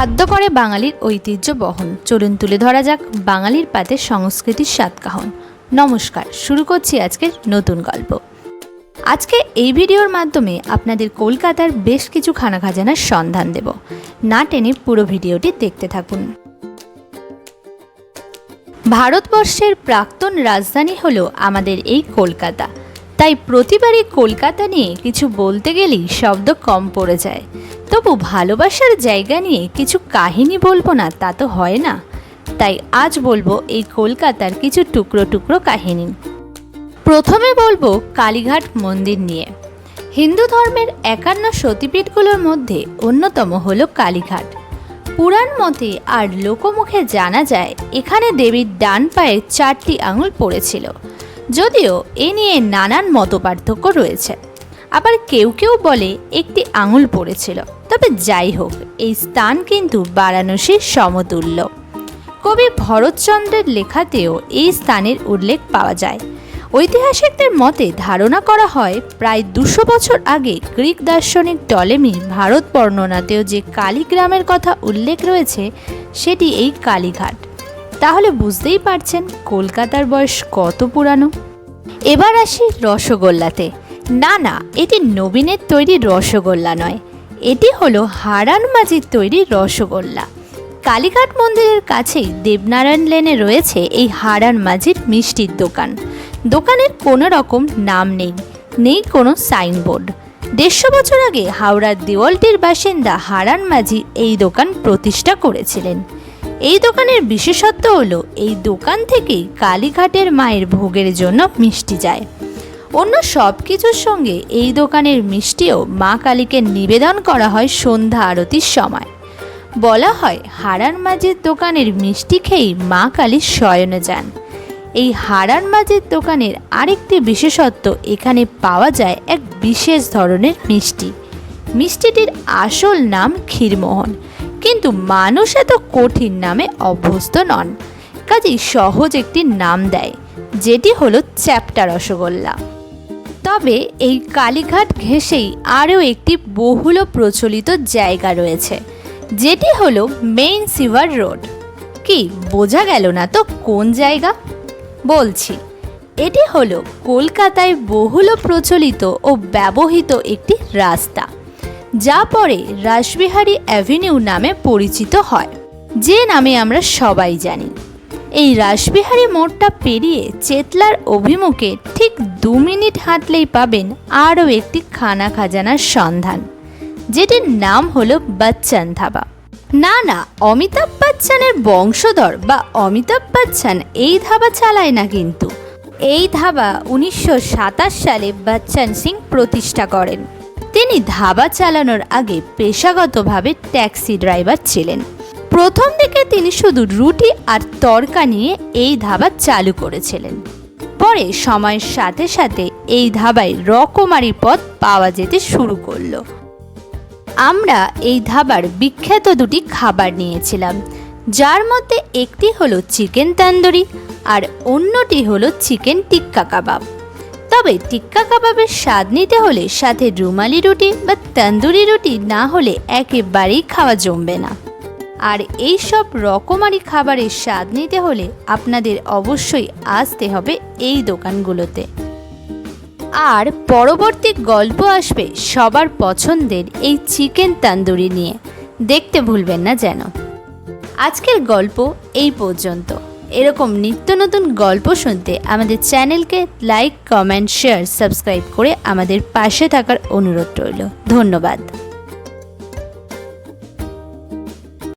খাদ্য করে বাঙালির ঐতিহ্য বহন। চলুন তুলে ধরা যাক বাঙালির পাতে সংস্কৃতির সাতকাহন। নমস্কার, শুরু করছি আজকের নতুন গল্প। আজকে এই ভিডিওর মাধ্যমে আপনাদের কলকাতার বেশ কিছু খানা খাজানার সন্ধান দেব। না টেনে পুরো ভিডিওটি দেখতে থাকুন। ভারতবর্ষের প্রাক্তন রাজধানী হলো আমাদের এই কলকাতা। তাই প্রতিবারই কলকাতা নিয়ে কিছু বলতে গেলেই শব্দ কম পড়ে যায়। তবু ভালোবাসার জায়গা নিয়ে কিছু কাহিনী বলবো না তা তো হয় না। তাই আজ বলবো এই কলকাতার কিছু টুকরো টুকরো কাহিনী। প্রথমে বলবো কালীঘাট মন্দির নিয়ে। হিন্দু ধর্মের 51 সতীপীঠগুলোর মধ্যে অন্যতম হলো কালীঘাট। পুরাণ মতে আর লোকমুখে জানা যায় এখানে দেবীর ডান পায়ে 4টি আঙুল পড়েছিল। যদিও এ নিয়ে নানান মতপার্থক্য রয়েছে। আবার কেউ কেউ বলে একটি আঙুল পড়েছিল। তবে যাই হোক, এই স্থান কিন্তু বারাণসীর সমতুল্য। কবি ভরতচন্দ্রের লেখাতেও এই স্থানের উল্লেখ পাওয়া যায়। ঐতিহাসিকদের মতে ধারণা করা হয় প্রায় 200 বছর আগে গ্রিক দার্শনিক টলেমি ভারত বর্ণনাতেও যে কালীগ্রামের কথা উল্লেখ রয়েছে সেটি এই কালীঘাট। তাহলে বুঝতেই পারছেন কলকাতার বয়স কত পুরানো। এবার আসি রসগোল্লাতে। না, এটি নবীনের তৈরি রসগোল্লা নয়, এটি হলো হারান মাঝির তৈরি রসগোল্লা। কালীঘাট মন্দিরের কাছেই দেবনারায়ণ লেনে রয়েছে এই হারান মাঝির মিষ্টির দোকান। দোকানের কোনো রকম নাম নেই কোনো সাইনবোর্ড। 150 বছর আগে হাওড়ার দেওয়ালটির বাসিন্দা হারান মাঝি এই দোকান প্রতিষ্ঠা করেছিলেন। এই দোকানের বিশেষত্ব হলো এই দোকান থেকেই কালীঘাটের মায়ের ভোগের জন্য মিষ্টি যায়। অন্য সব কিছুর সঙ্গে এই দোকানের মিষ্টিও মা কালীকে নিবেদন করা হয় সন্ধ্যা আরতির সময়। বলা হয় হারান মাঝির দোকানের মিষ্টি খেয়েই মা কালী শয়নে যান। এই হারান মাঝির দোকানের আরেকটি বিশেষত্ব, এখানে পাওয়া যায় এক বিশেষ ধরনের মিষ্টি। মিষ্টিটির আসল নাম ক্ষীরমোহন, কিন্তু মানুষ এত কঠিন নামে অভ্যস্ত নন, কাজেই সহজ একটি নাম দেয়, যেটি হলো চ্যাপ্টা রসগোল্লা। তবে এই কালীঘাট ঘেঁষেই আরও একটি বহুল প্রচলিত জায়গা রয়েছে, যেটি হলো মেইন সিভার রোড। কি বোঝা গেল না তো কোন জায়গা? বলছি, এটি হলো কলকাতায় বহুল প্রচলিত ও ব্যবহৃত একটি রাস্তা, যা পরে রাসবিহারী অ্যাভিনিউ নামে পরিচিত হয়, যে নামে আমরা সবাই জানি। এই রাসবিহারী মোড়টা পেরিয়ে চেতলার অভিমুখে ঠিক 2 মিনিট হাঁটলেই পাবেন আরও একটি খানা খাজানার সন্ধান, যেটির নাম হলো বচ্চন ধাবা। না, অমিতাভ বচ্চনের বংশধর বা অমিতাভ বচ্চন এই ধাবা চালায় না, কিন্তু এই ধাবা 1927 সালে বচ্চন সিং প্রতিষ্ঠা করেন। তিনি ধাবা চালানোর আগে পেশাগতভাবে ট্যাক্সি ড্রাইভার ছিলেন। প্রথম দিকে তিনি শুধু রুটি আর তড়কা নিয়ে এই ধাবা চালু করেছিলেন। পরে সময়ের সাথে সাথে এই ধাবায় রকমারি পদ পাওয়া যেতে শুরু করলো। আমরা এই ধাবার বিখ্যাত 2টি খাবার নিয়েছিলাম, যার মধ্যে একটি হলো চিকেন তন্দুরি আর অন্যটি হলো চিকেন টিক্কা কাবাব। তবে টিক্কা কাবাবের স্বাদ নিতে হলে সাথে রুমালি রুটি বা তন্দুরি রুটি না হলে একেবারেই খাওয়া জমবে না। আর এই সব রকমারি খাবারের স্বাদ নিতে হলে আপনাদের অবশ্যই আসতে হবে এই দোকানগুলোতে। আর পরবর্তী গল্প আসবে সবার পছন্দের এই চিকেন তন্দুরি নিয়ে, দেখতে ভুলবেন না যেন। আজকের গল্প এই পর্যন্ত। এরকম নিত্য নতুন গল্প শুনতে আমাদের চ্যানেলকে লাইক, কমেন্ট, শেয়ার, সাবস্ক্রাইব করে আমাদের পাশে থাকার অনুরোধ রইল। ধন্যবাদ।